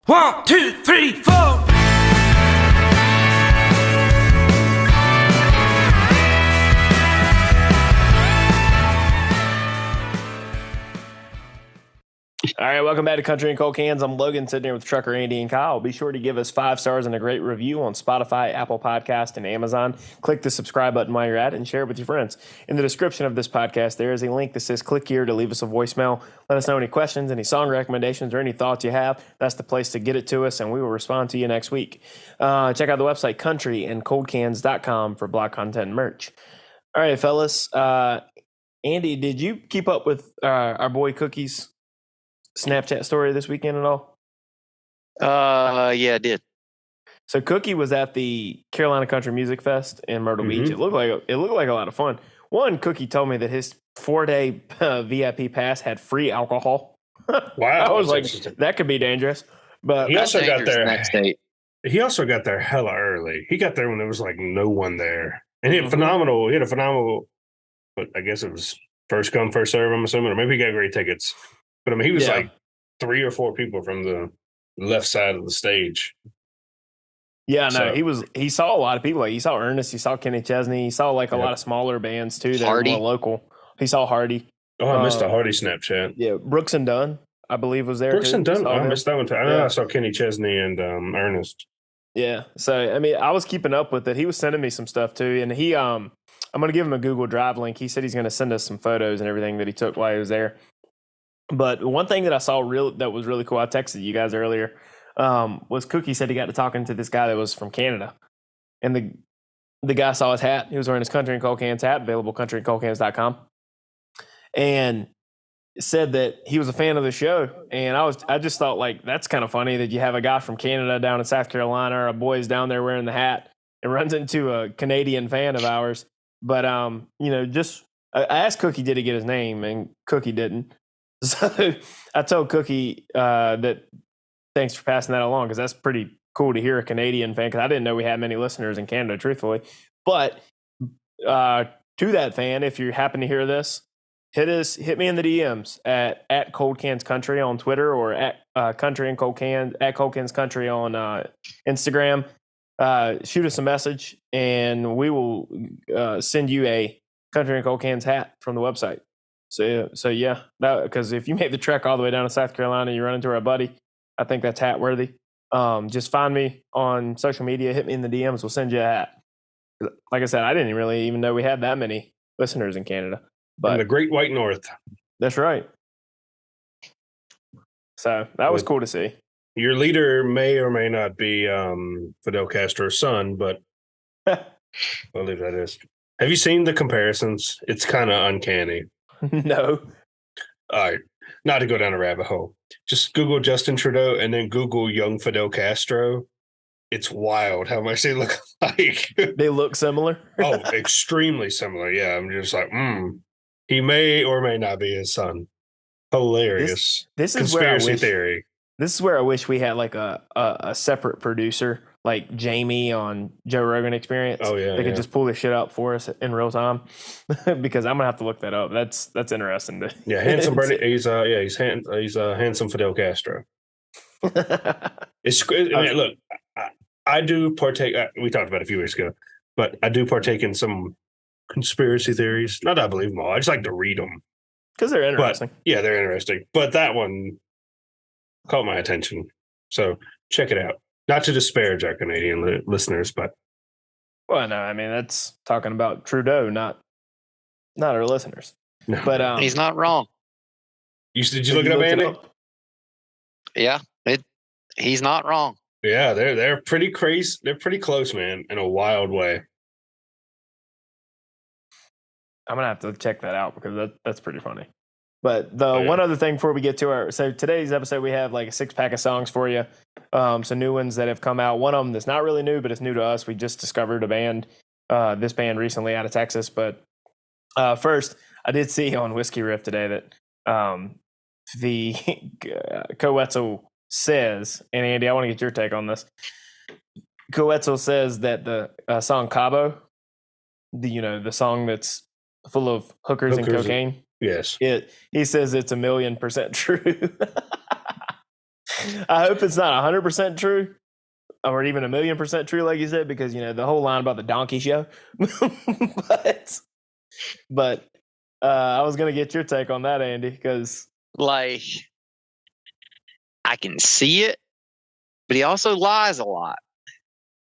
1, 2, 3, 4. All right, welcome back to Country and Cold Cans. I'm Logan, sitting here with Trucker Andy and Kyle. Be sure to give us 5 stars and a great review on Spotify, Apple Podcast, and Amazon. Click the subscribe button while you're at it and share it with your friends. In the description of this podcast, there is a link that says click here to leave us a voicemail. Let us know any questions, any song recommendations, or any thoughts you have. That's the place to get it to us, and we will respond to you next week. Check out the website, countryandcoldcans.com, for blog content and merch. All right, fellas. Andy, did you keep up with our boy Cookie's Snapchat story this weekend at all? Yeah, I did. So Cookie was at the Carolina Country Music Fest in Myrtle Beach. It looked like a lot of fun. One, Cookie told me that his 4-day VIP pass had free alcohol. Wow, I was like, that could be dangerous. But he also got there. Next date. He also got there hella early. He got there when there was like no one there, and he had phenomenal. He had a phenomenal. But I guess it was first come first serve. I'm assuming, or maybe he got great tickets. But I mean, he was like 3 or 4 people from the left side of the stage. Yeah, no, he saw a lot of people. Like, he saw Ernest, he saw Kenny Chesney, he saw like a lot of smaller bands too that were more local. He saw Hardy. Oh, I missed the Hardy Snapchat. Yeah, Brooks and Dunn, I believe, was there. Brooks too. and Dunn. I missed that one too. I know I saw Kenny Chesney and Ernest. Yeah, so I mean, I was keeping up with it. He was sending me some stuff too, and he I'm going to give him a Google Drive link. He said he's going to send us some photos and everything that he took while he was there. But one thing that I saw that was really cool, I texted you guys earlier, was Cookie said he got to talking to this guy that was from Canada. And the guy saw his hat. He was wearing his Country and Cold Cans hat, available countryandcoldcans.com. And said that he was a fan of the show. And I just thought, like, that's kind of funny that you have a guy from Canada down in South Carolina, or a boy's down there wearing the hat and runs into a Canadian fan of ours. But, I asked Cookie, did he get his name? And Cookie didn't. So I told Cookie that thanks for passing that along, because that's pretty cool to hear a Canadian fan, because I didn't know we had many listeners in Canada, truthfully. But to that fan, if you happen to hear this, hit me in the DMs at Cold Cans Country on Twitter, or at Country and Cold Cans, at Cold Cans Country on Instagram. Shoot us a message, and we will send you a Country and Cold Cans hat from the website. So yeah, because if you made the trek all the way down to South Carolina, you run into our buddy, I think that's hat worthy. Just find me on social media, hit me in the DMs, we'll send you a hat. Like I said, I didn't really even know we had that many listeners in Canada. But in the Great White North. That's right. So that was cool to see. Your leader may or may not be Fidel Castro's son, but I'll leave that as. Have you seen the comparisons? It's kind of uncanny. No. All right. Not to go down a rabbit hole. Just Google Justin Trudeau and then Google young Fidel Castro. It's wild how much they look like. They look similar? Oh, extremely similar. Yeah. I'm just like, he may or may not be his son. Hilarious. This is conspiracy theory. This is where I wish we had like a separate producer, like Jamie on Joe Rogan Experience. Oh yeah, they could just pull this shit up for us in real time, because I'm gonna have to look that up. That's interesting. Handsome Bernie. He's handsome Fidel Castro. Look, I do partake. We talked about it a few weeks ago, but I do partake in some conspiracy theories. Not that I believe them all. I just like to read them because they're interesting. Yeah, they're interesting. But that one caught my attention, so check it out. Not to disparage our Canadian listeners, but well, no, I mean that's talking about Trudeau, not our listeners. No. But he's not wrong. Did you look it up, Andy? Yeah, he's not wrong. Yeah, they're pretty crazy. They're pretty close, man, in a wild way. I'm gonna have to check that out, because that's pretty funny. But one other thing before we get to so today's episode, we have like a 6-pack of songs for you. Some new ones that have come out. One of them that's not really new, but it's new to us. We just discovered a band, this band recently out of Texas. But first, I did see on Whiskey Riff today that the Coetzel says, and Andy, I want to get your take on this. Coetzel says that the song Cabo, the song that's full of hookers and cocaine. Yes. He says it's 1,000,000% true. I hope it's not 100% true, or even 1,000,000% true, like you said, because the whole line about the donkey show. but I was gonna get your take on that, Andy, because Like, I can see it, but he also lies a lot.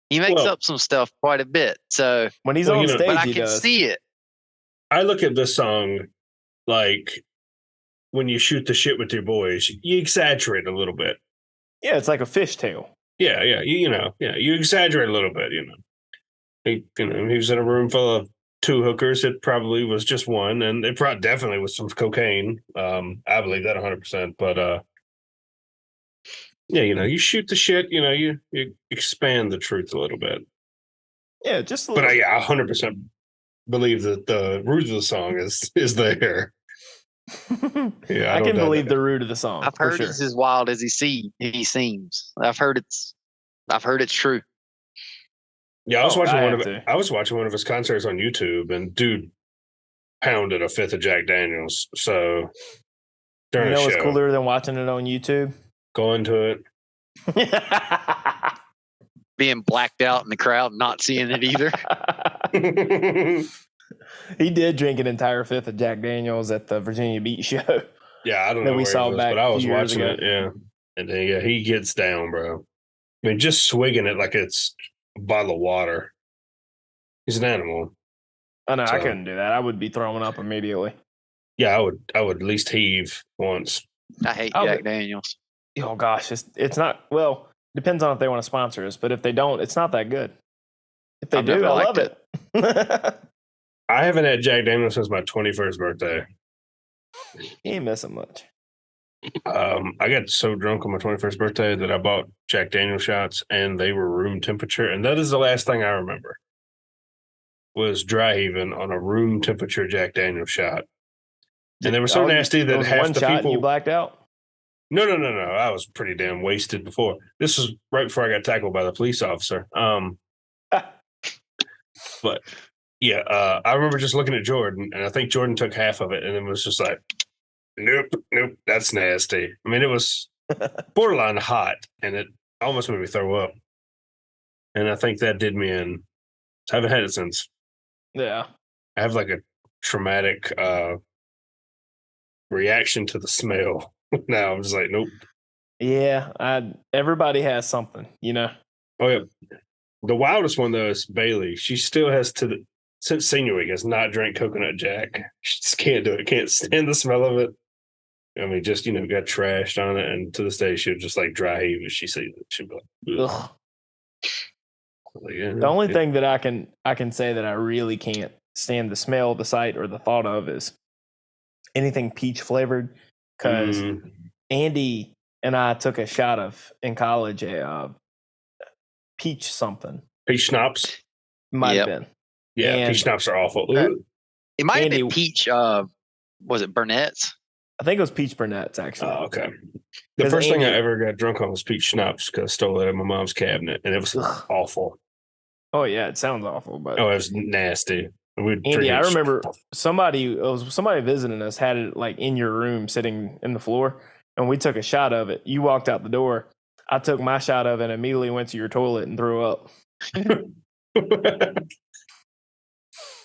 He makes up some stuff quite a bit. So when he's on stage, but I he can does. see it. I look at this song like when you shoot the shit with your boys, you exaggerate a little bit. Yeah, it's like a fishtail. Yeah, you exaggerate a little bit. He was in a room full of two hookers. It probably was just one, and it probably definitely was some cocaine. I believe that 100%. But you shoot the shit. You expand the truth a little bit. Yeah, just a little. But I 100% believe that the root of the song is there. Yeah, I can believe the root of the song. I've heard it's as wild as he seems. I've heard it's true. Yeah, I was watching one of his concerts on YouTube, and dude pounded a fifth of Jack Daniels. So during what's cooler than watching it on YouTube? Go into it. Being blacked out in the crowd, not seeing it either. He did drink an entire fifth of Jack Daniels at the Virginia Beach show. Yeah, I don't know we saw back, but I was watching it. Yeah, and then, he gets down, bro. I mean, just swigging it like it's a bottle of water. He's an animal. I know. I couldn't do that. I would be throwing up immediately. Yeah, I would at least heave once. I hate Jack Daniels. Oh gosh, it's not. Well, depends on if they want to sponsor us, but if they don't, it's not that good. If they do, I love it. I haven't had Jack Daniels since my 21st birthday. He ain't missing much. I got so drunk on my 21st birthday that I bought Jack Daniel shots, and they were room temperature. And that is the last thing I remember was dry heaving on a room temperature Jack Daniel shot. And they were so nasty that half the people. You blacked out? No. I was pretty damn wasted before. This was right before I got tackled by the police officer. But yeah, I remember just looking at Jordan, and I think Jordan took half of it, and it was just like, nope, that's nasty. I mean, it was borderline hot, and it almost made me throw up. And I think that did me in. I haven't had it since. Yeah. I have like a traumatic reaction to the smell. Now I'm just like, nope. Yeah, everybody has something, Oh yeah. The wildest one though is Bailey. She still has since senior week has not drank coconut Jack. She just can't do it. Can't stand the smell of it. I mean, just got trashed on it, and to this day she'll just like dry heave if she sees it. She'll be like, ugh. Like, yeah, the only thing that I can say that I really can't stand the smell, the sight, or the thought of is anything peach flavored. Because Andy and I took a shot of in college a peach something. Peach schnapps? Might have been. Yeah, peach schnapps are awful. It might have been peach, was it Burnett's? I think it was peach Burnett's, actually. Oh, okay. The first thing I ever got drunk on was peach schnapps because I stole it out of my mom's cabinet, and it was awful. Oh, yeah, it sounds awful. But it was nasty. Andy, I remember somebody visiting us had it like in your room sitting in the floor, and we took a shot of it. You walked out the door. I took my shot of it and immediately went to your toilet and threw up.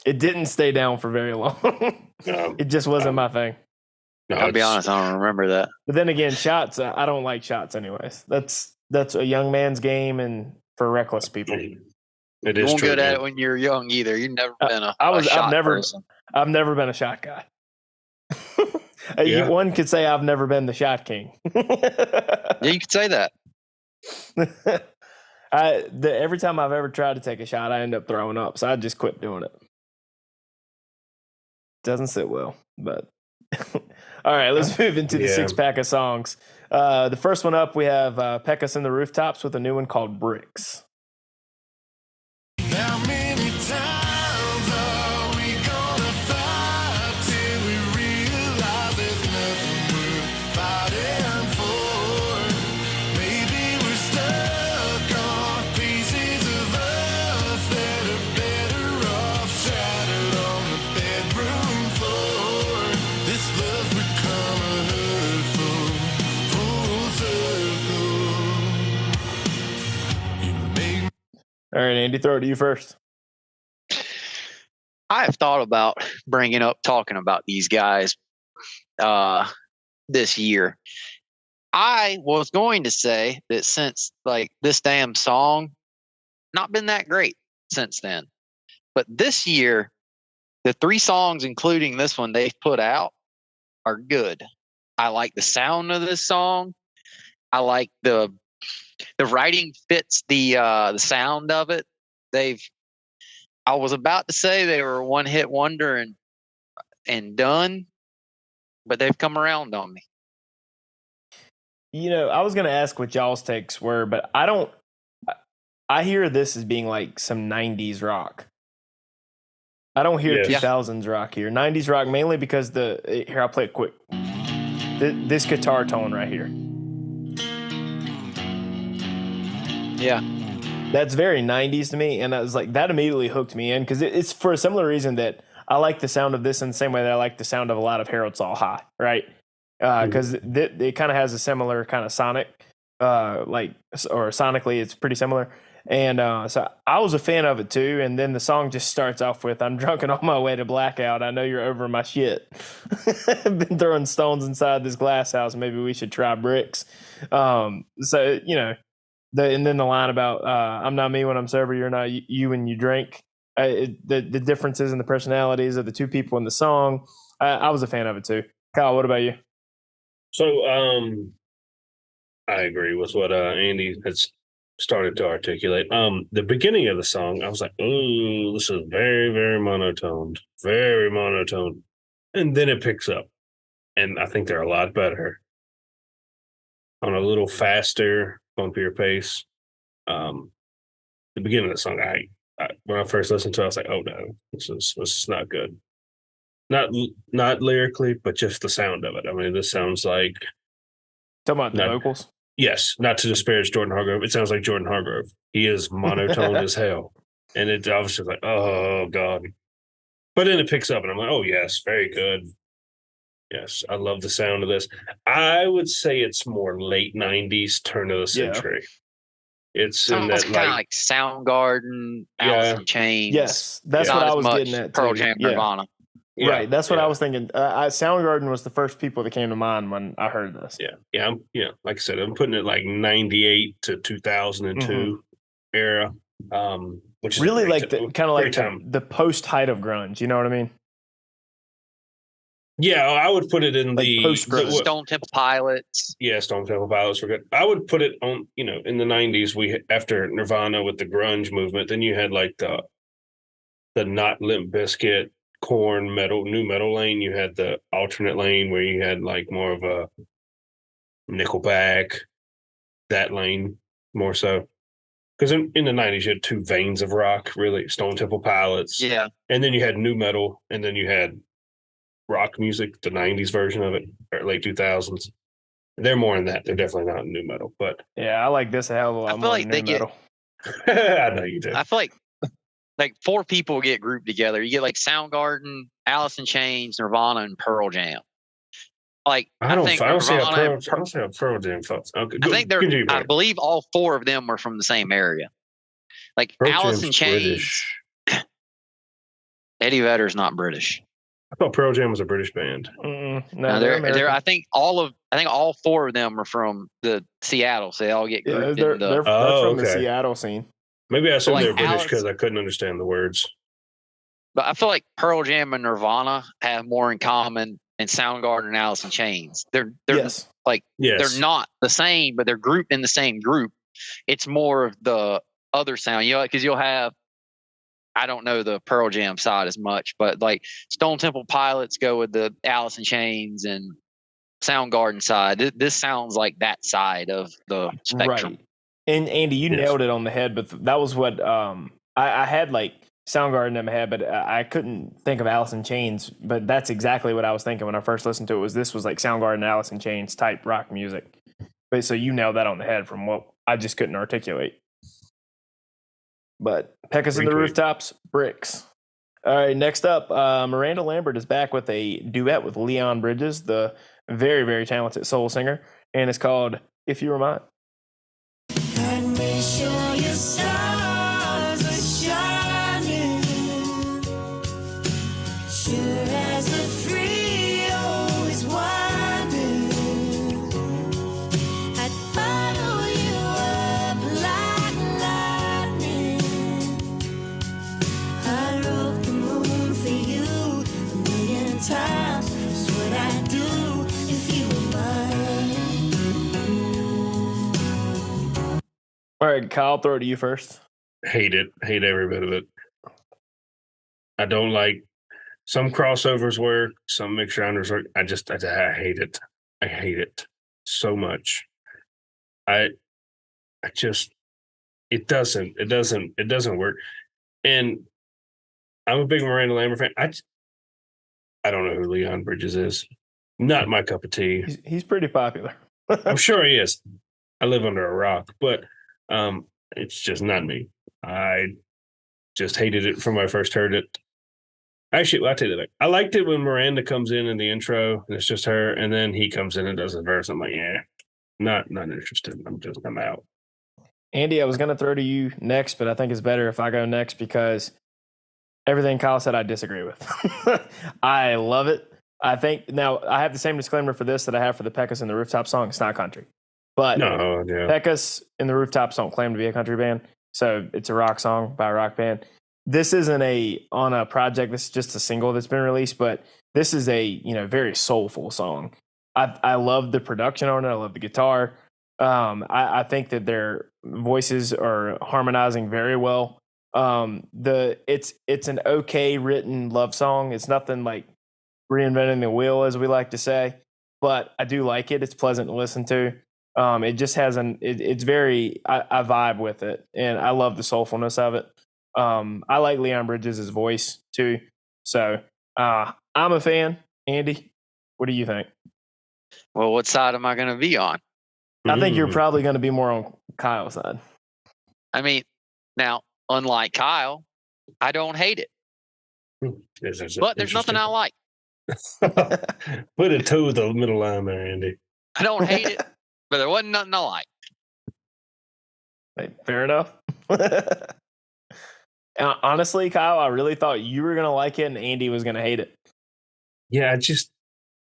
It didn't stay down for very long. It just wasn't my thing. No, I'll be honest, I don't remember that. But then again, shots, I don't like shots anyways. That's a young man's game and for reckless people. It you is won't true, good at it when you're young either. You've never been I've never been a shot guy. One could say I've never been the shot king. Yeah, you could say that. Every time I've ever tried to take a shot, I end up throwing up, so I just quit doing it. Doesn't sit well, but all right, let's move into the 6-pack of songs. The first one up, we have Pecos and the Rooftops with a new one called Bricks. How many times are we gonna fight till we realize there's nothing worth fighting for? Maybe we're stuck on pieces of us that are better off shattered on the bedroom floor. This love's become a hurtful full circle. All right, Andy, throw it to you first. I have thought about talking about these guys this year. I was going to say that since like this damn song, not been that great since then. But this year, the 3 songs, including this one they've put out, are good. I like the sound of this song. I like the writing fits the sound of it. I was about to say they were a one-hit wonder and done, but they've come around on me. You know, I was going to ask what y'all's takes were, but I hear this as being like some 90s rock. I don't hear 2000s rock here. 90s rock mainly because here, I'll play it quick. This guitar tone right here. Yeah. That's very 90s to me, and I was like, that immediately hooked me in because it's for a similar reason that I like the sound of this in the same way that I like the sound of a lot of Harold Saul High, right? Because it kind of has a similar kind of sonic, or sonically, it's pretty similar. And so I was a fan of it too. And then the song just starts off with, "I'm drunk and on my way to blackout. I know you're over my shit. I've been throwing stones inside this glass house. Maybe we should try bricks." So, you know, and then the line about, "I'm not me when I'm sober. You're not you when you drink." The differences in the personalities of the 2 people in the song. I was a fan of it too. Kyle, what about you? So, I agree with what Andy has started to articulate. The beginning of the song, I was like, "Oh, this is very, very monotone, very monotone," and then it picks up, and I think they're a lot better on a little faster, bumpier pace. The beginning of the song, I when I first listened to it, I was like, "Oh no, this is not good." Not lyrically, but just the sound of it. I mean, this sounds like Talking about the vocals. Yes, not to disparage Jordan Hargrove. It sounds like Jordan Hargrove. He is monotone as hell. And it obviously like, oh, God. But then it picks up, and I'm like, oh, yes, very good. Yes, I love the sound of this. I would say it's more late 90s, turn of the century. It's in that kind of like Soundgarden, Alice in Chains. Yes, that's what I was getting at. Pearl Jam, Nirvana. Yeah, right, that's what I was thinking. Soundgarden was the first people that came to mind when I heard this. Yeah. Like I said, I'm putting it like 98 to 2002 era, which is really like kind of like the post height of grunge. You know what I mean? Yeah, I would put it in the Stone Temple Pilots. Yeah, Stone Temple Pilots were good. I would put it on, in the 90s. After Nirvana with the grunge movement, then you had like the not Limp Bizkit, Korn new metal lane. You had the alternate lane where you had like more of a Nickelback, that lane more so. Because in the 90s, you had 2 veins of rock, really, Stone Temple Pilots. Yeah. And then you had new metal, and then you had rock music, the 90s version of it, or late 2000s. They're more in that. They're definitely not in new metal. But yeah, I like this a hell of a lot more than new metal. I know you do. I feel like 4 people get grouped together. You get like Soundgarden, Alice in Chains, Nirvana, and Pearl Jam. Like I don't see how Pearl Jam folks. Okay, I believe all 4 of them were from the same area. Like Pearl Alice in Jam's Chains. British. Eddie Vedder's not British. I thought Pearl Jam was a British band. No, they're I think all 4 of them are from the Seattle, so they all get grouped they're from the Seattle scene. Maybe I assumed they were British because I couldn't understand the words. But I feel like Pearl Jam and Nirvana have more in common than Soundgarden and Alice in Chains. They're they're not the same, but they're grouped in the same group. It's more of the other sound, because you'll have, I don't know the Pearl Jam side as much, but like Stone Temple Pilots go with the Alice in Chains and Soundgarden side. This sounds like that side of the spectrum. Right. And Andy, you nailed it on the head, but that was what I had like Soundgarden in my head, but I couldn't think of Alice in Chains. But that's exactly what I was thinking when I first listened to it. This was like Soundgarden, Alice in Chains type rock music. But so you nailed that on the head from what I just couldn't articulate. But Pecos in the Rooftops, Bricks. All right, next up, Miranda Lambert is back with a duet with Leon Bridges, the very, very talented soul singer, and it's called If You Were Mine. Let me show you something. All right, Kyle, throw it to you first. Hate it. Hate every bit of it. I don't like some crossovers work, some mixed genres work. I hate it. I hate it so much. I just it doesn't work. And I'm a big Miranda Lambert fan. I don't know who Leon Bridges is. Not my cup of tea. He's pretty popular. I'm sure he is. I live under a rock, but it's just not me. I just hated it from when I first heard it. Actually, I'll tell you that. I liked it when Miranda comes in the intro and it's just her, and then he comes in and does a verse. I'm like, yeah, not interested. I'm out. Andy, I was going to throw to you next, but I think it's better if I go next because everything Kyle said I disagree with. I love it. I think now I have the same disclaimer for this that I have for the Pecos and the Rooftop song. It's not country, but No, yeah. Pecos and the Rooftops don't claim to be a country band, so it's a rock song by a rock band. This isn't on a project. This is just a single that's been released, but this is a very soulful song. I love the production on it. I love the guitar. I think that their voices are harmonizing very well. It's an okay written love song. It's nothing like reinventing the wheel, as we like to say, but I do like it. It's pleasant to listen to. It just has it's very, I vibe with it, and I love the soulfulness of it. I like Leon Bridges' voice too. So I'm a fan. Andy, what do you think? Well, what side am I going to be on? I think you're probably going to be more on Kyle's side. I mean, now, unlike Kyle, I don't hate it, but there's nothing I like. Put a toe with the middle line there, Andy. I don't hate it, but there wasn't nothing I like. Hey, fair enough. Honestly, Kyle, I really thought you were going to like it and Andy was going to hate it. Yeah,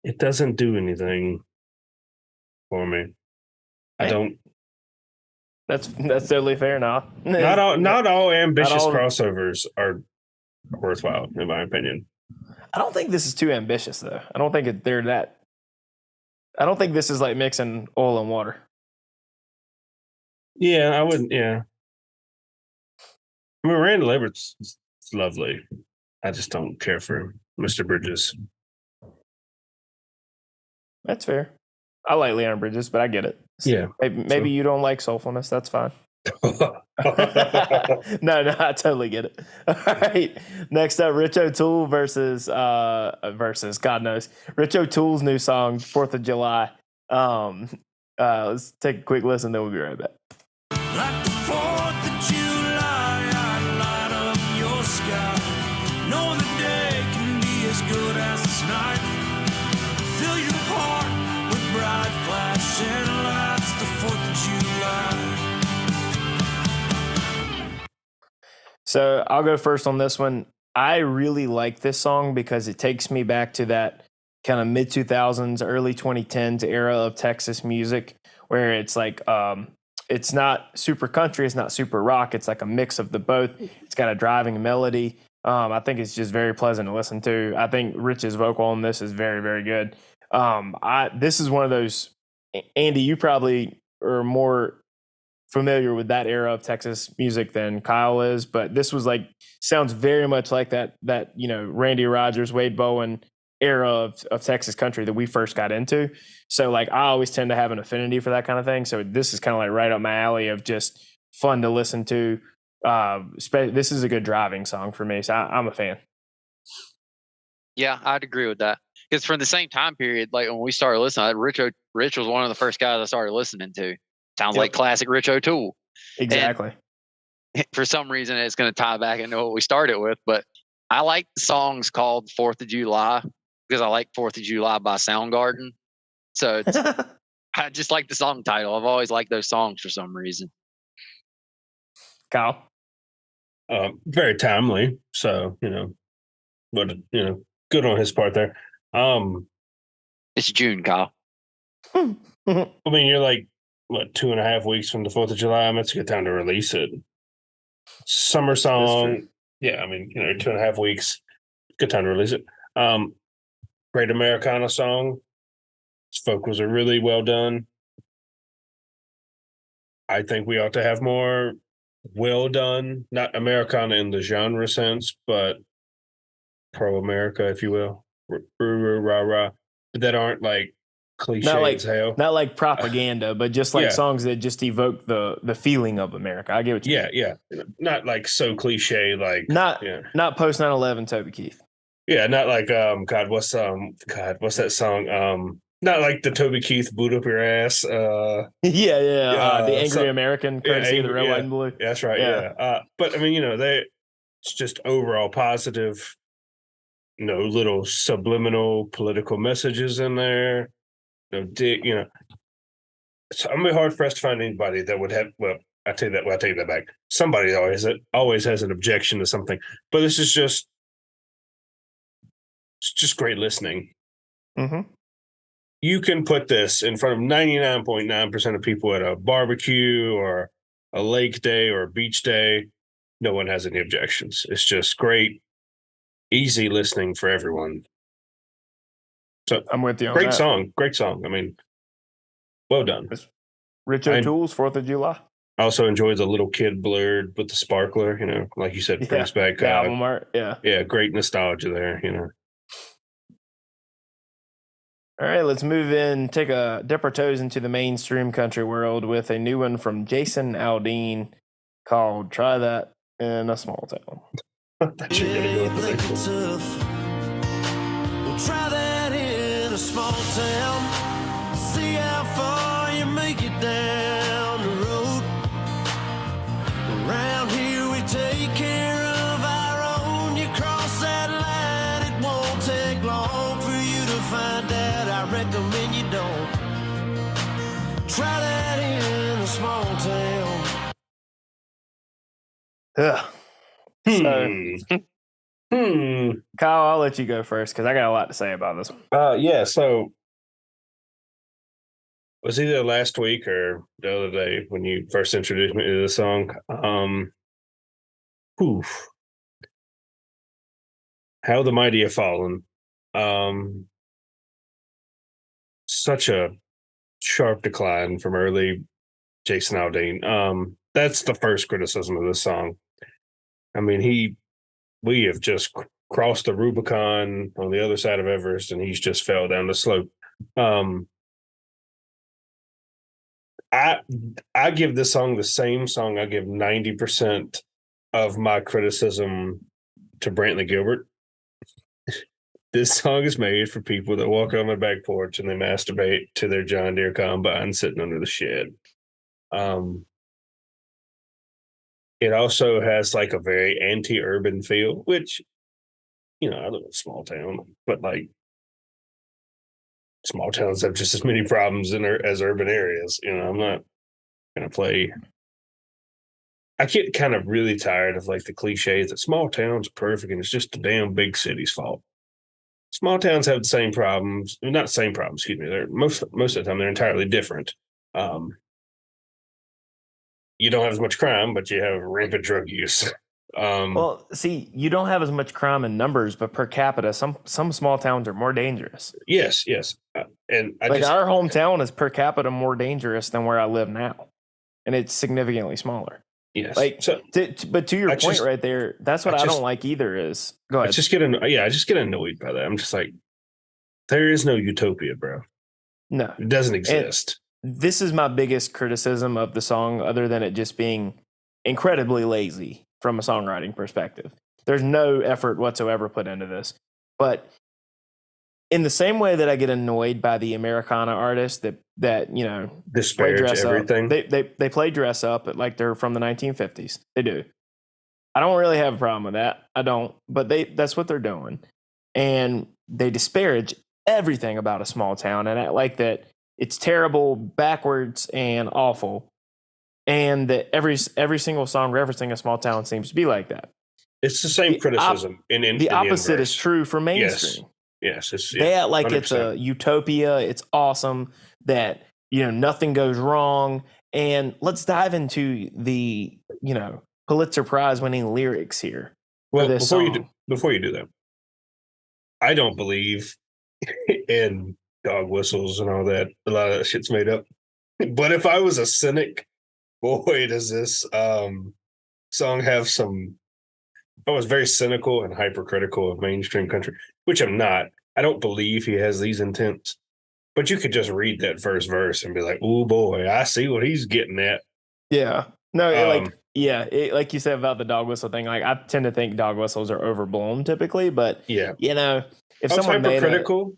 it doesn't do anything for me. I don't. That's totally fair now. Not all ambitious not all, crossovers are worthwhile, in my opinion. I don't think this is too ambitious, though. I don't think they're that. I don't think this is like mixing oil and water. Yeah, I wouldn't. Yeah, I mean, Miranda Lambert's lovely. I just don't care for Mr. Bridges. That's fair. I like Leon Bridges, but I get it. Yeah, maybe you don't like soulfulness. That's fine. No, I totally get it. All right. Next up, Rich O'Toole versus God knows. Rich O'Toole's new song, 4th of July. Let's take a quick listen, then we'll be right back. Like the 4th of July, I light up your sky. Knowing the day can be as good as this night. Fill your heart with bright flashing lights. The 4th of July. So I'll go first on this one. I really like this song because it takes me back to that kind of mid 2000s, early 2010s era of Texas music, where it's like it's not super country, it's not super rock, it's like a mix of the both. It's got a driving melody. I think it's just very pleasant to listen to. I think Rich's vocal on this is very, very good. This is one of those. Andy, you probably are more familiar with that era of Texas music than Kyle is, but this was sounds very much like that Randy Rogers, Wade Bowen era of Texas country that we first got into. So I always tend to have an affinity for that kind of thing. So this is kind of right up my alley of just fun to listen to. This is a good driving song for me. So I'm a fan. Yeah, I'd agree with that. Because from the same time period, like when we started listening, Rich was one of the first guys I started listening to. Sounds like classic Rich O'Toole. Exactly. And for some reason, it's going to tie back into what we started with. But I like the songs called 4th of July because I like 4th of July by Soundgarden. So I just like the song title. I've always liked those songs for some reason. Kyle? Very timely. So, but, good on his part there. It's June, Kyle. I mean, you're 2.5 weeks from the 4th of July. I mean, it's a good time to release it. Summer song. Yeah, I mean, 2.5 weeks. Good time to release it. Great Americana song. His vocals are really well done. I think we ought to have more well done, not Americana in the genre sense, but pro America, if you will, rah rah, but that aren't like cliche as hell. not like propaganda, but just like Yeah. songs that just evoke the feeling of America. I get what you mean. Yeah, not like so cliche, like Not post 9/11 Toby Keith. yeah, not like what's that song? Not like the Toby Keith boot up your ass. The Angry American, courtesy of the Red, White, and Blue. That's right. Yeah. But I mean, it's just overall positive. Little subliminal political messages in there. So I'm really hard pressed to find anybody that would have. Well, I take that back. Somebody always has an objection to something, but this is just great listening. Mm-hmm. You can put this in front of 99.9% of people at a barbecue or a lake day or a beach day. No one has any objections. It's just great, easy listening for everyone. So I'm with you on great that. Great song. I mean, well done. Rich O'Toole's 4th of July. I also enjoy the little kid blurred with the sparkler, like you said, brings back the album art. Yeah, great nostalgia there, All right, let's move in, dip our toes into the mainstream country world with a new one from Jason Aldean called Try That in a Small Town. I thought you were gonna go with the next one. We'll try that in a small town. See how far you make it down the road. Around here we take care of our own. You cross that line, it won't take long for you to find out. I recommend you don't. Try that in a small town. Ugh. So, Kyle, I'll let you go first because I got a lot to say about this one. Yeah, so it was either last week or the other day when you first introduced me to the song. How the Mighty Have Fallen. Such a sharp decline from early Jason Aldean. That's the first criticism of this song. I mean, we have just crossed the Rubicon on the other side of Everest, and he's just fell down the slope. I give this song the same song I give 90% of my criticism to Brantley Gilbert. This song is made for people that walk on their back porch and they masturbate to their John Deere combine sitting under the shed. It also has like a very anti-urban feel, which, I live in a small town, but like small towns have just as many problems as urban areas. I'm not going to play. I get kind of really tired of like the cliches that small towns are perfect and it's just the damn big city's fault. Small towns have the same problems, not the same problems, excuse me. They're most of the time they're entirely different. You don't have as much crime, but you have rampant drug use. Well, see, you don't have as much crime in numbers, but per capita, some small towns are more dangerous. Yes. And our hometown is per capita more dangerous than where I live now, and it's significantly smaller. Yes. But to your point right there, that's what I don't like either. Is go ahead. I just get annoyed by that. I'm just like, there is no utopia, bro. No, it doesn't exist. And this is my biggest criticism of the song, other than it just being incredibly lazy from a songwriting perspective. There's no effort whatsoever put into this. But in the same way that I get annoyed by the Americana artists that disparage play dress everything. Up, they play dress up like they're from the 1950s. They do. I don't really have a problem with that. I don't. But that's what they're doing. And they disparage everything about a small town and act like that it's terrible, backwards, and awful. And that every single song referencing a small town seems to be like that. It's the same criticism. The opposite is true for mainstream. Yes. They act like 100%. It's a utopia. It's awesome that nothing goes wrong. And let's dive into the Pulitzer Prize winning lyrics here. Well, before you do that, I don't believe in dog whistles and all that. A lot of that shit's made up. But if I was a cynic boy, does this song have some. I was very cynical and hypercritical of mainstream country, which I'm not. I don't believe he has these intents, but you could just read that first verse and be like, "Oh boy, I see what he's getting at." Yeah. No, like you said about the dog whistle thing, like I tend to think dog whistles are overblown typically, but Yeah, if I was someone made hypercritical.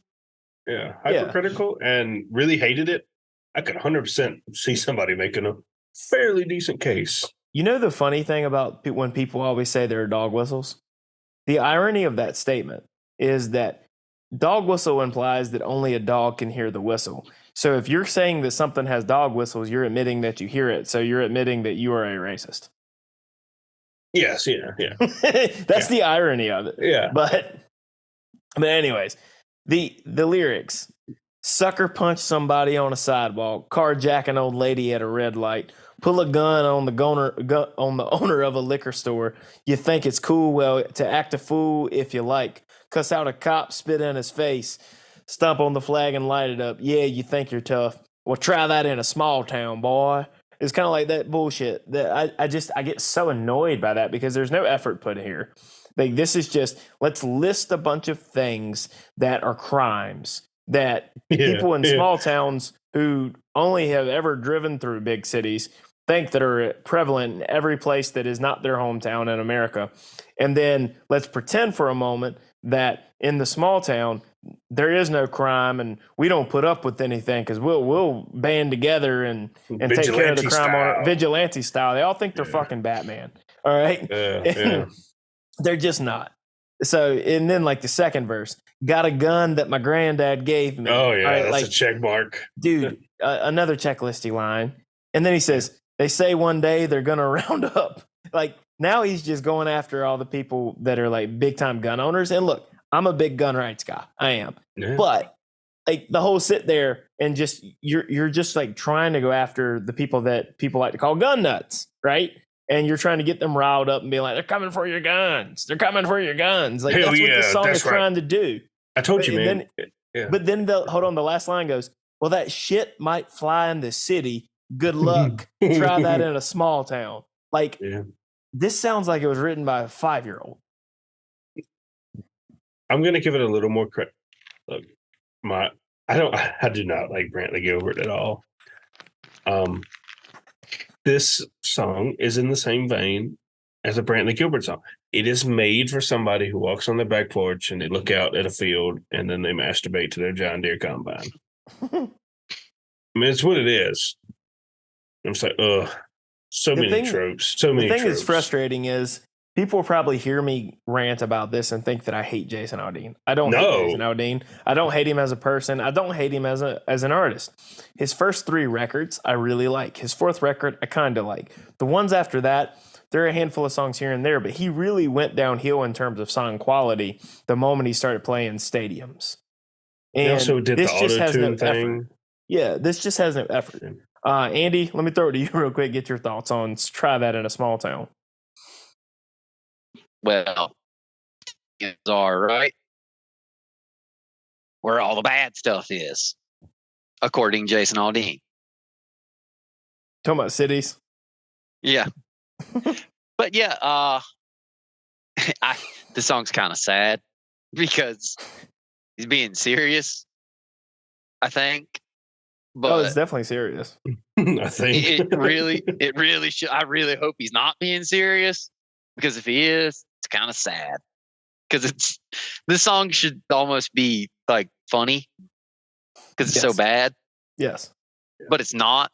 Hypercritical and really hated it. I could 100% see somebody making a fairly decent case. the funny thing about when people always say they're dog whistles, the irony of that statement is that dog whistle implies that only a dog can hear the whistle. So if you're saying that something has dog whistles, you're admitting that you hear it. So you're admitting that you are a racist. Yes, yeah. That's the irony of it. Yeah. But anyways, the lyrics: sucker punch somebody on a sidewalk, carjack an old lady at a red light, pull a gun on the owner of a liquor store. You think it's cool? Well, to act a fool if you like. Cuss out a cop, spit in his face, stomp on the flag and light it up. Yeah, you think you're tough. Well, try that in a small town, boy. It's kind of like that bullshit that I get so annoyed by that because there's no effort put here. Like, this is just, let's list a bunch of things that are crimes that people in small towns who only have ever driven through big cities think that are prevalent in every place that is not their hometown in America. And then let's pretend for a moment that in the small town, there is no crime and we don't put up with anything because we'll band together and take care of the crime on vigilante style. They all think they're fucking Batman. All right. They're just not. So, and then like the second verse, got a gun that my granddad gave me. Oh, yeah. Right? That's like, a check mark. Dude, another checklisty line. And then he says, they say one day they're going to round up. Like, now he's just going after all the people that are like big time gun owners. And look, I'm a big gun rights guy. I am. Yeah. But like the whole sit there and just, you're just like trying to go after the people that people like to call gun nuts, right? And you're trying to get them riled up and be like, they're coming for your guns. They're coming for your guns. Like, that's what this song is trying to do. I told you, man. But then hold on, the last line goes, well, that shit might fly in the city. Good luck. Try that in a small town. Like, this sounds like it was written by a 5-year-old. I'm going to give it a little more credit. Look, I do not like Brantley Gilbert at all. This song is in the same vein as a Brantley Gilbert song. It is made for somebody who walks on their back porch and they look out at a field and then they masturbate to their John Deere combine. I mean, it's what it is. I'm just like, ugh. So many tropes. The thing that's frustrating is people will probably hear me rant about this and think that I hate Jason Aldean. I don't hate Jason Aldean. I don't hate him as a person. I don't hate him as an artist. His first 3 records, I really like. His 4th record, I kind of like. The ones after that, there are a handful of songs here and there, but he really went downhill in terms of song quality the moment he started playing stadiums. And he also did the auto-tune thing. Effort. Yeah, this just has no effort. Andy, let me throw it to you real quick. Get your thoughts on Try That in a Small Town. Well, it's all right. Where all the bad stuff is, according to Jason Aldean. Talking about cities? Yeah. But yeah, the song's kind of sad because he's being serious, I think. But it's definitely serious. I think it really should. I really hope he's not being serious, because if he is, it's kind of sad. Because this song should almost be like funny because it's so bad. Yes, but it's not.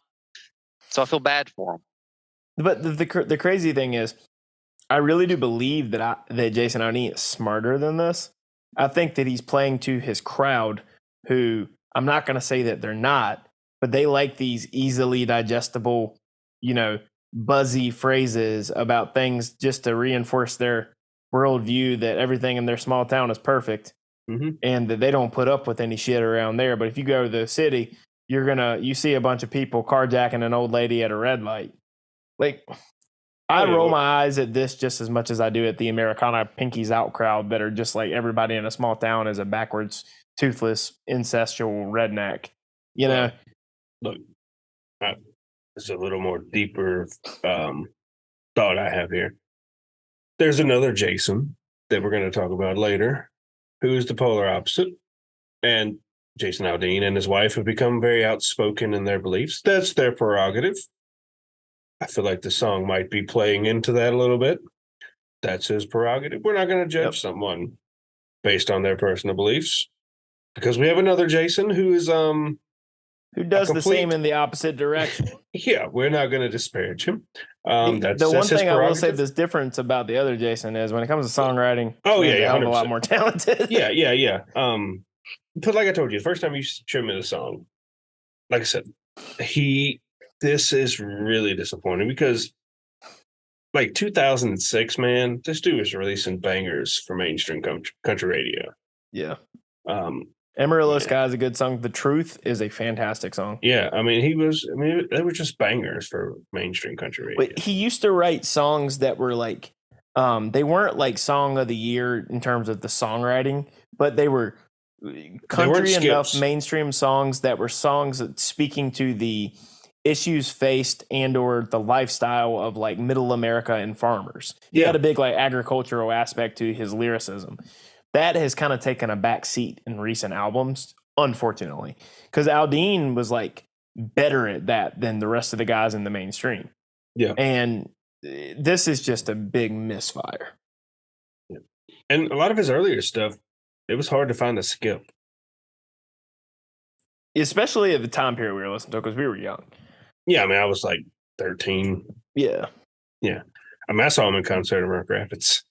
So I feel bad for him. But the crazy thing is, I really do believe that Jason Aldean is smarter than this. I think that he's playing to his crowd, who I'm not going to say that they're not, but they like these easily digestible, buzzy phrases about things just to reinforce their worldview that everything in their small town is perfect, and that they don't put up with any shit around there. But if you go to the city, you see a bunch of people carjacking an old lady at a red light. Like, I roll my eyes at this just as much as I do at the Americana Pinkies Out crowd that are just like everybody in a small town is a backwards, toothless, incestual redneck. Look, is a little more deeper thought I have here. There's another Jason that we're going to talk about later, who is the polar opposite. And Jason Aldean and his wife have become very outspoken in their beliefs. That's their prerogative. I feel like the song might be playing into that a little bit. That's his prerogative. We're not going to judge someone based on their personal beliefs, because we have another Jason who is who does the same in the opposite direction. Yeah, we're not going to disparage him. The one thing I will say this difference about the other Jason is when it comes to songwriting, I'm a lot more talented. Yeah. But like I told you, the first time you showed me the song, like I said, this is really disappointing because like 2006, man, this dude was releasing bangers for mainstream country radio. Yeah. Amarillo Sky is a good song. The Truth is a fantastic song. Yeah, they were just bangers for mainstream country radio. But he used to write songs that were like, they weren't like song of the year in terms of the songwriting, but they were country enough mainstream songs that were songs speaking to the issues faced and or the lifestyle of like middle America and farmers. He had a big like agricultural aspect to his lyricism. That has kind of taken a back seat in recent albums, unfortunately, because Aldean was like better at that than the rest of the guys in the mainstream. Yeah. And this is just a big misfire. Yeah. And a lot of his earlier stuff, it was hard to find a skip. Especially at the time period we were listening to, because we were young. Yeah, I mean, I was like 13. Yeah. Yeah. I mean, I saw him in concert in Rock Rapids.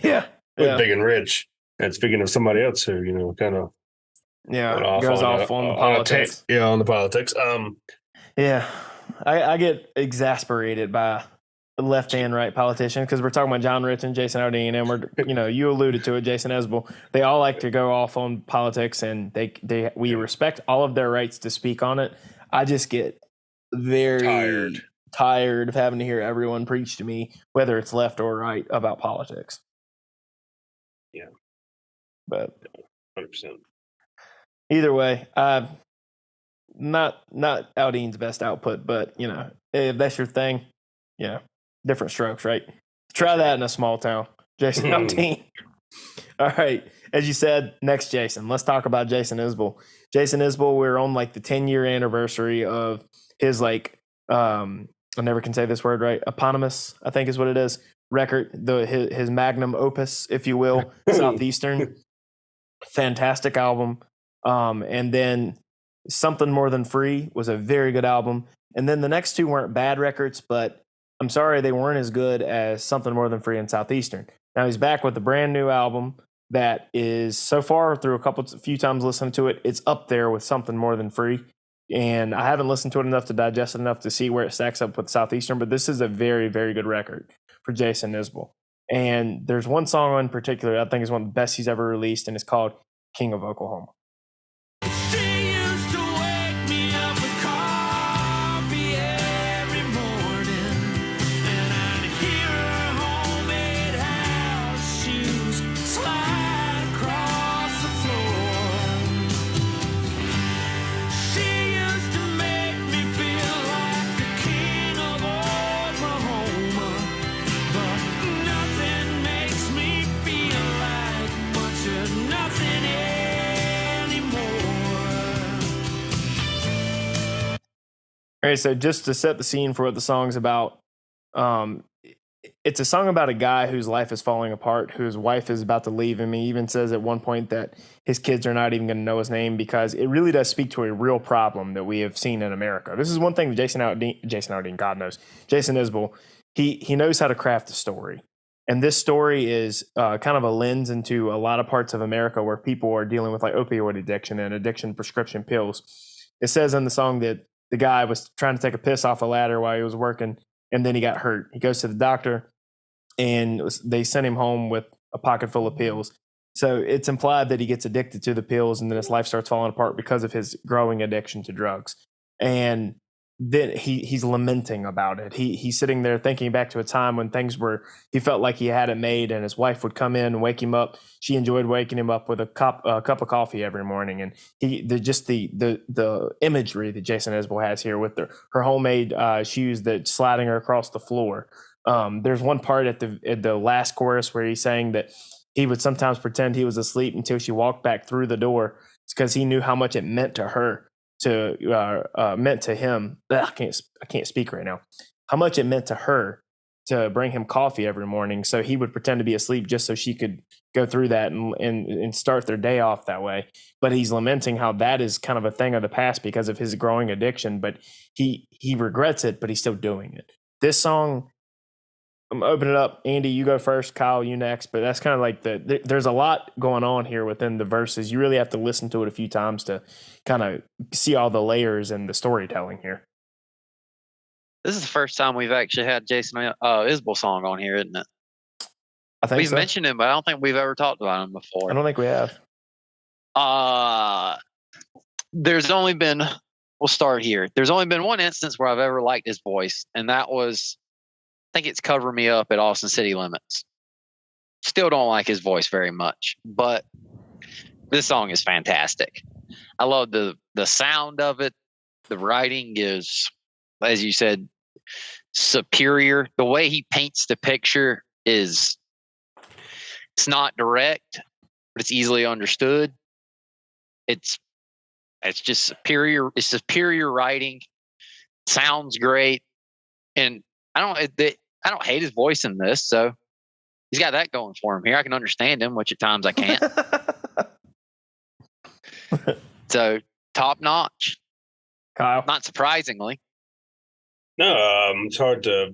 Yeah. With Big and Rich. And speaking of somebody else who, kind of goes off on the politics. On the politics. Yeah. I get exasperated by left and right politicians because we're talking about John Rich and Jason Aldean, and we're you alluded to it, Jason Isbell. They all like to go off on politics, and we respect all of their rights to speak on it. I just get very tired of having to hear everyone preach to me, whether it's left or right, about politics. Yeah. But 100%. Either way, not Aldean's best output, but if that's your thing, different strokes, right? Try that in a small town. Jason Aldean. All right. As you said, next Jason. Let's talk about Jason Isbell. Jason Isbell, we're on like the 10-year anniversary of his I never can say this word right. Eponymous, I think is what it is. Record, his magnum opus, if you will, Southeastern. Fantastic album. And then Something More Than Free was a very good album. And then the next two weren't bad records, but I'm sorry they weren't as good as Something More Than Free and Southeastern. Now he's back with a brand new album that is, so far through a few times listening to it, it's up there with Something More Than Free. And I haven't listened to it enough to digest it enough to see where it stacks up with Southeastern, but this is a very, very good record for Jason Isbell. And there's one song in particular I think is one of the best he's ever released, and it's called King of Oklahoma. All right, so just to set the scene for what the song's about, it's a song about a guy whose life is falling apart, whose wife is about to leave him. He even says at one point that his kids are not even going to know his name, because it really does speak to a real problem that we have seen in America. This is one thing that Jason Aldean, God knows, Jason Isbell, he knows how to craft a story. And this story is kind of a lens into a lot of parts of America where people are dealing with like opioid addiction and addiction prescription pills. It says in the song that the guy was trying to take a piss off a ladder while he was working, and then he got hurt. He goes to the doctor, and they sent him home with a pocket full of pills. So it's implied that he gets addicted to the pills, and then his life starts falling apart because of his growing addiction to drugs. And then he's lamenting about it. He's sitting there thinking back to a time when things were, he felt like he had it made, and his wife would come in and wake him up. She enjoyed waking him up with a cup of coffee every morning. And the imagery that Jason Isbell has here with her homemade shoes that sliding her across the floor. There's one part at the last chorus where he's saying that he would sometimes pretend he was asleep until she walked back through the door. It's because he knew how much it meant to her. Meant to him. I can't speak right now. How much it meant to her to bring him coffee every morning, so he would pretend to be asleep just so she could go through that and start their day off that way. But he's lamenting how that is kind of a thing of the past because of his growing addiction. But he regrets it, but he's still doing it. This song, I'm opening it up. Andy, you go first. Kyle, you next. But that's kind of like there's a lot going on here within the verses. You really have to listen to it a few times to kind of see all the layers and the storytelling here. This is the first time we've actually had Jason Isbell song on here, isn't it? I think we've mentioned him, but I don't think we've ever talked about him before. I don't think we have. There's only been, we'll start here. There's only been one instance where I've ever liked his voice, and that was, I think it's Cover Me Up at Austin City Limits. Still don't like his voice very much, but this song is fantastic. I love the sound of it. The writing is, as you said, superior. The way he paints the picture it's not direct, but it's easily understood. It's just superior. It's superior writing. Sounds great, and I don't hate his voice in this, so he's got that going for him here. I can understand him, which at times I can't. So top notch. Kyle, not surprisingly. No, it's hard to.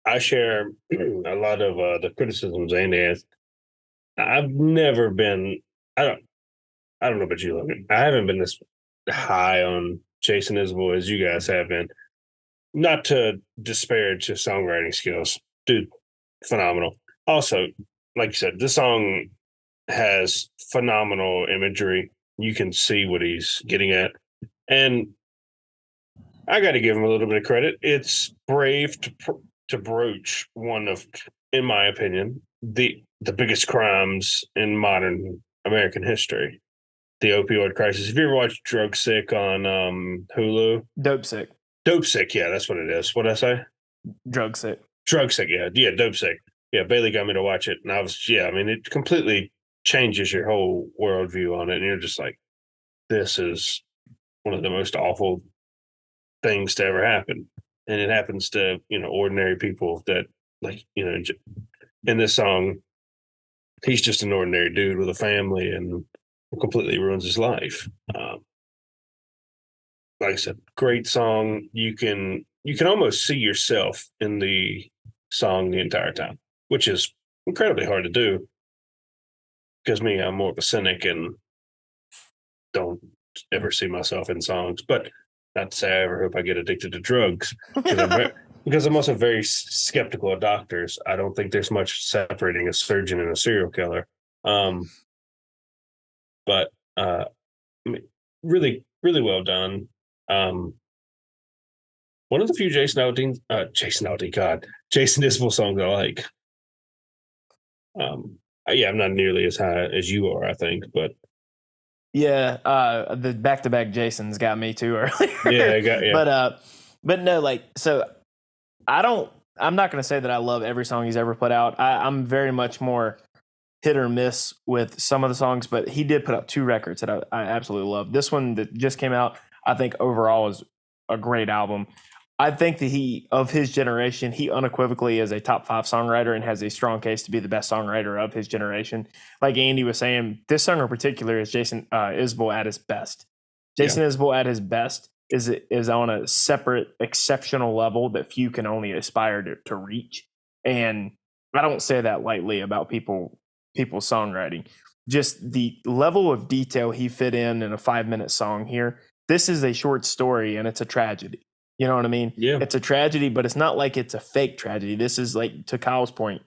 I share a lot of the criticisms Andy has. I've never been. I don't know about you, Logan. I haven't been this high on Jason Isbell as you guys have been. Not to disparage his songwriting skills, dude, phenomenal. Also, like you said, this song has phenomenal imagery. You can see what he's getting at, and I got to give him a little bit of credit. It's brave to broach one of, in my opinion, the biggest crimes in modern American history, the opioid crisis. Have you ever watched Drug Sick on Hulu? Dope Sick. Dope Sick, yeah, that's what it is. What'd I say? Drug Sick. Drug Sick, yeah, Dope Sick. Yeah, Bailey got me to watch it, and I was, it completely changes your whole worldview on it, and you're just like, this is one of the most awful things to ever happen. And it happens to, ordinary people that, like, in this song, he's just an ordinary dude with a family and completely ruins his life. Like I said, great song. You can almost see yourself in the song the entire time, which is incredibly hard to do. Because I'm more of a cynic and don't ever see myself in songs. But not to say I ever hope I get addicted to drugs. Because I'm also very skeptical of doctors. I don't think there's much separating a surgeon and a serial killer. But really, really well done. One of the few Jason Isbell songs I like. I'm not nearly as high as you are, I think, but the back-to-back Jasons got me too earlier. Yeah. But no, like, so I'm not going to say that I love every song he's ever put out. I'm very much more hit or miss with some of the songs, but he did put out 2 records that I absolutely love. This one that just came out, I think overall is a great album. I think that of his generation, he unequivocally is a top 5 songwriter and has a strong case to be the best songwriter of his generation. Like Andy was saying, this song in particular is Jason Isbell at his best. Jason Isbell at his best is on a separate, exceptional level that few can only aspire to reach. And I don't say that lightly about people's songwriting. Just the level of detail he fit in a 5-minute song here. This is a short story and it's a tragedy. You know what I mean? Yeah. It's a tragedy, but it's not like it's a fake tragedy. This is, like, to Kyle's point,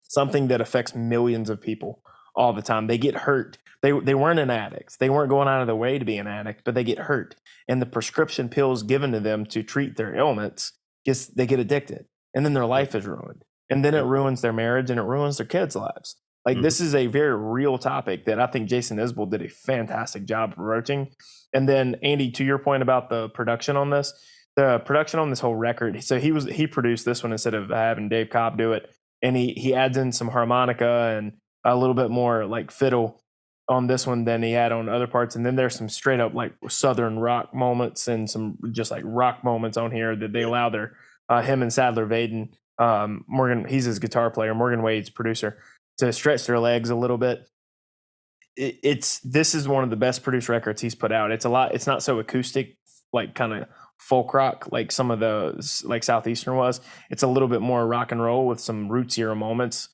something that affects millions of people all the time. They get hurt. They weren't an addict. They weren't going out of their way to be an addict, but they get hurt. And the prescription pills given to them to treat their ailments, just they get addicted. And then their life is ruined. And then it ruins their marriage and it ruins their kids' lives. Like this is a very real topic that I think Jason Isbell did a fantastic job of approaching. And then Andy, to your point about the production on this, the production on this whole record. So he produced this one instead of having Dave Cobb do it. And he adds in some harmonica and a little bit more like fiddle on this one than he had on other parts. And then there's some straight up like Southern rock moments and some just like rock moments on here that they allow their him and Sadler Vaden, Morgan, he's his guitar player, Morgan Wade's producer, to stretch their legs a little bit. This is one of the best produced records he's put out. It's not so acoustic, like kind of folk rock, like some of the like Southeastern was. It's a little bit more rock and roll with some rootsier moments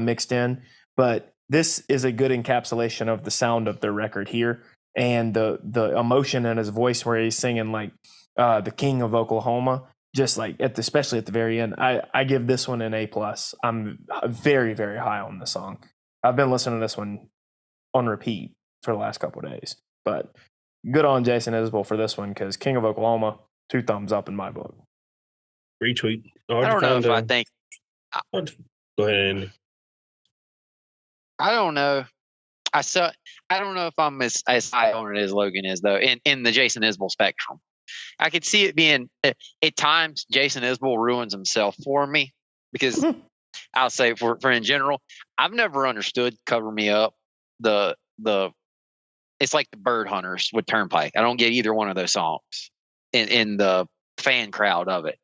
mixed in. But this is a good encapsulation of the sound of their record here and the emotion in his voice where he's singing like the King of Oklahoma. Just like especially at the very end, I give this one an A+. I'm very, very high on the song. I've been listening to this one on repeat for the last couple of days. But good on Jason Isbell for this one because King of Oklahoma, 2 thumbs up in my book. Retweet. I don't know if I think. Go ahead, Andy. I don't know. I don't know if I'm as high on it as Logan is though. In the Jason Isbell spectrum, I could see it being at times Jason Isbell ruins himself for me because I'll say for in general, I've never understood Cover Me Up. The it's like the Bird Hunters with Turnpike. I don't get either one of those songs in the fan crowd of it.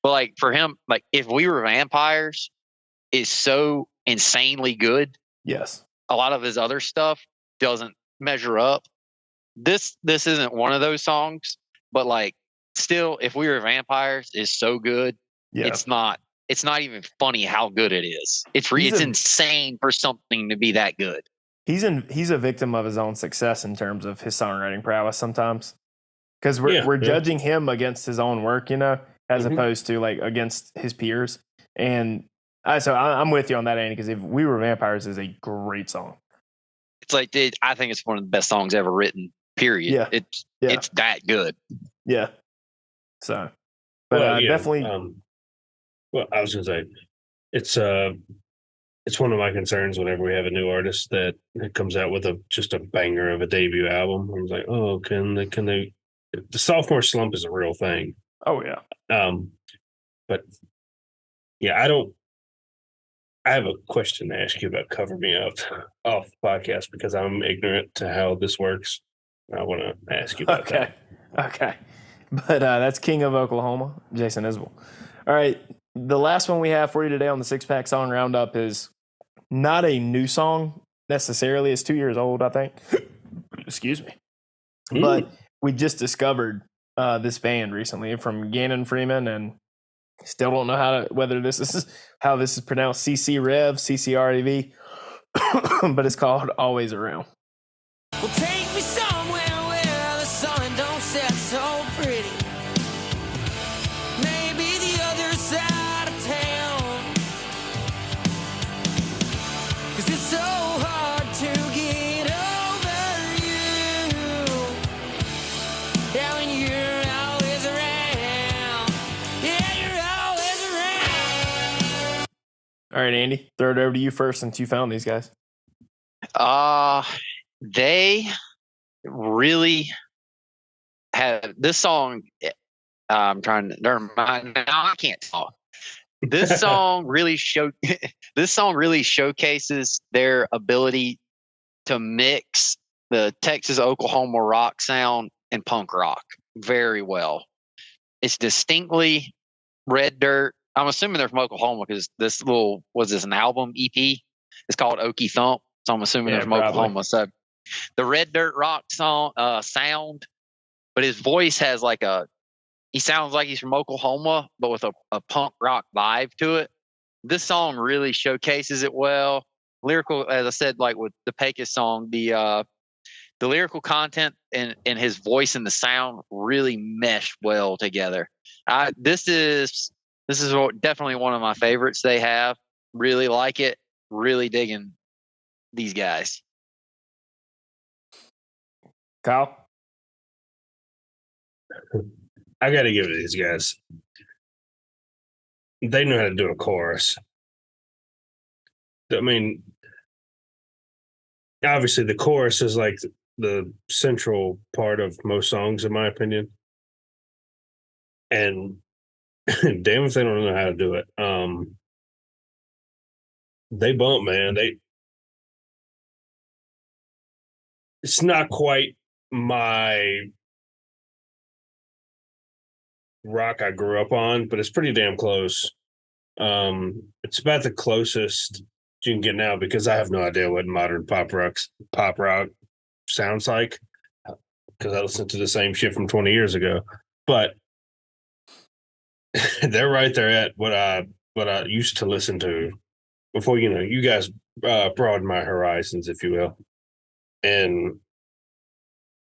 But like for him, like If We Were Vampires is so insanely good. Yes. A lot of his other stuff doesn't measure up. This isn't one of those songs, but like still If We Were Vampires is so good. Yeah. It's not even funny how good it is. It's insane for something to be that good. He's a victim of his own success in terms of his songwriting prowess sometimes. Because we're judging him against his own work, as opposed to like against his peers. And so I'm with you on that, Andy, because If We Were Vampires is a great song. It's like, I think it's one of the best songs ever written, period. Yeah. It's that good. Yeah. So, but definitely. Well, I was going to say, it's one of my concerns whenever we have a new artist that comes out with just a banger of a debut album. I was like, oh, can they? The sophomore slump is a real thing. Oh yeah. But yeah, I have a question to ask you about Cover Me Up off the podcast because I'm ignorant to how this works. I want to ask you about that. Okay. But that's King of Oklahoma, Jason Isbell. All right. The last one we have for you today on the 6-pack song roundup is not a new song necessarily. It's 2 years old, I think. Excuse me. But we just discovered this band recently from Gannon Freeman, and still don't know whether this is how this is pronounced. CC Rev, CCREV, but it's called Always Around. Well, take me somewhere where the sun don't set so pretty. Maybe the other side of town. 'Cause it's so hard to get over you. Yeah, when you're always around. Yeah, you're always around. All right, Andy, throw it over to you first since you found these guys. They really have this song. I'm trying to never mind. Now I can't talk. This song really showcases their ability to mix the Texas Oklahoma rock sound and punk rock very well. It's distinctly Red Dirt. I'm assuming they're from Oklahoma because an album EP? It's called Okie Thump. So I'm assuming they're from Oklahoma. So the Red Dirt rock song sound, but his voice has he sounds like he's from Oklahoma, but with a punk rock vibe to it. This song really showcases it well. Lyrical, as I said, like with the Pecos song, the lyrical content and his voice and the sound really mesh well together. This is definitely one of my favorites they have. Really like it. Really digging these guys. Kyle? I got to give it to these guys. They know how to do a chorus. I mean, obviously, the chorus is like the central part of most songs, in my opinion. And damn if they don't know how to do it. They bump, man. It's not quite my rock I grew up on, but it's pretty damn close. It's about the closest you can get now because I have no idea what modern pop rock sounds like because I listened to the same shit from 20 years ago. But they're right there at what I used to listen to before, you guys broaden my horizons, if you will. And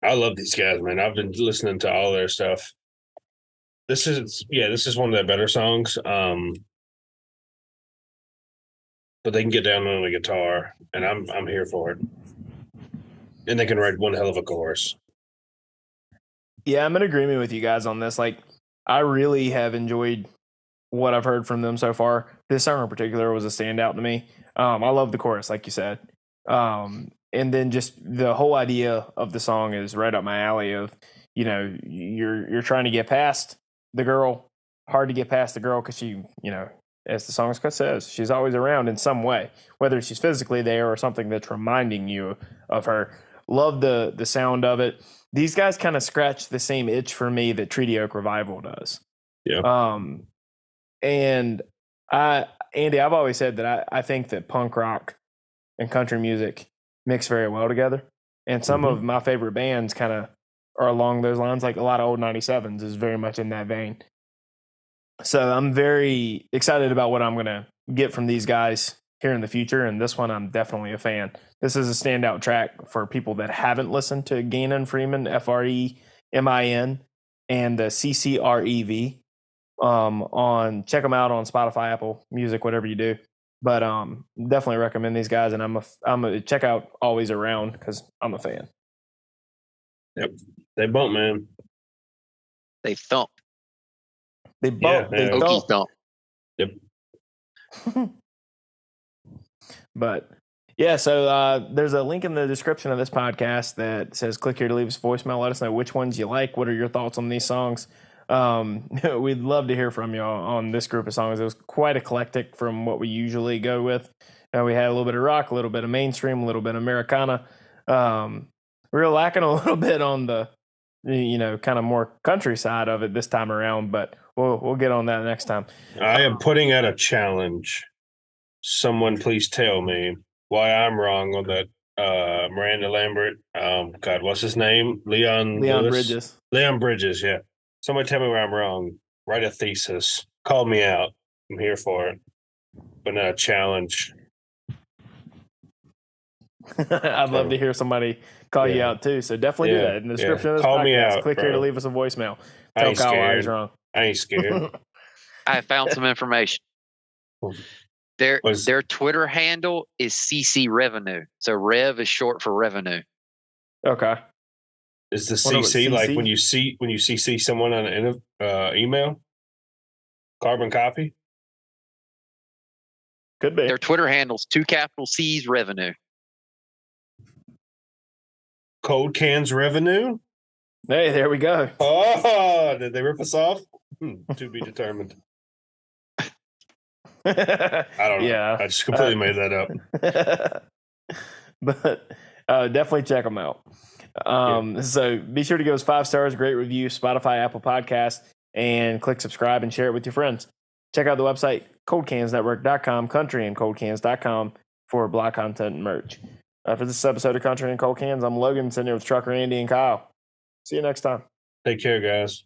I love these guys, man. I've been listening to all their stuff. This is one of their better songs. But they can get down on the guitar, and I'm here for it. And they can write one hell of a chorus. Yeah, I'm in agreement with you guys on this. Like, I really have enjoyed what I've heard from them so far. This song in particular was a standout to me. I love the chorus, like you said. And then just the whole idea of the song is right up my alley of, you're trying to get past the girl, hard to get past the girl because she, as the song says, she's always around in some way, whether she's physically there or something that's reminding you of her. Love the sound of it. These guys kind of scratch the same itch for me that Treaty Oak Revival does. Yeah. And Andy, I've always said that I think that punk rock and country music mix very well together. And some of my favorite bands kind of are along those lines. Like a lot of old 97s is very much in that vein. So I'm very excited about what I'm going to get from these guys here in the future. And this one, I'm definitely a fan. This is a standout track for people that haven't listened to Gannon Freeman, Fremin, and the CCREV. Check them out on Spotify, Apple Music, whatever you do. But definitely recommend these guys. And I'm a check out Always Around because I'm a fan. Yep. They bump, man. They thump. They bump. Yeah, they Okies thump. thump. Yep. But yeah, so there's a link in the description of this podcast that says click here to leave us a voicemail. Let us know which ones you like. What are your thoughts on these songs? We'd love to hear from you on this group of songs. It was quite eclectic from what we usually go with. We had a little bit of rock, a little bit of mainstream, a little bit of Americana. We were lacking a little bit on the kind of more country side of it this time around, but we'll get on that next time. I am putting out a challenge. Someone please tell me why I'm wrong on that Miranda Lambert. God, what's his name? Leon Bridges. Leon Bridges, yeah. Somebody tell me where I'm wrong. Write a thesis. Call me out. I'm here for it. But not a challenge. I'd love to hear somebody call you out too. So definitely do that in the description of this Call podcast. me out, Click here bro. to leave us a voicemail. I Tell ain't Kyle why he's scared. wrong. I ain't scared. I found some information. Their Twitter handle is CC Revenue. So Rev is short for revenue. Okay. Is the Wonder what CC like CC? when you CC someone on an email? Carbon copy? Could be. Their Twitter handle's 2 capital C's Revenue. Cold cans revenue? Hey, there we go. Oh, did they rip us off? To be determined. I don't know. Yeah. I just completely made that up. But definitely check them out. So be sure to give us 5 stars, great review, Spotify, Apple Podcasts, and click subscribe and share it with your friends. Check out the website, coldcansnetwork.com, countryandcoldcans.com for blog content and merch. For this episode of Country and Cold Cans, I'm Logan, sitting here with Trucker Andy and Kyle. See you next time. Take care, guys.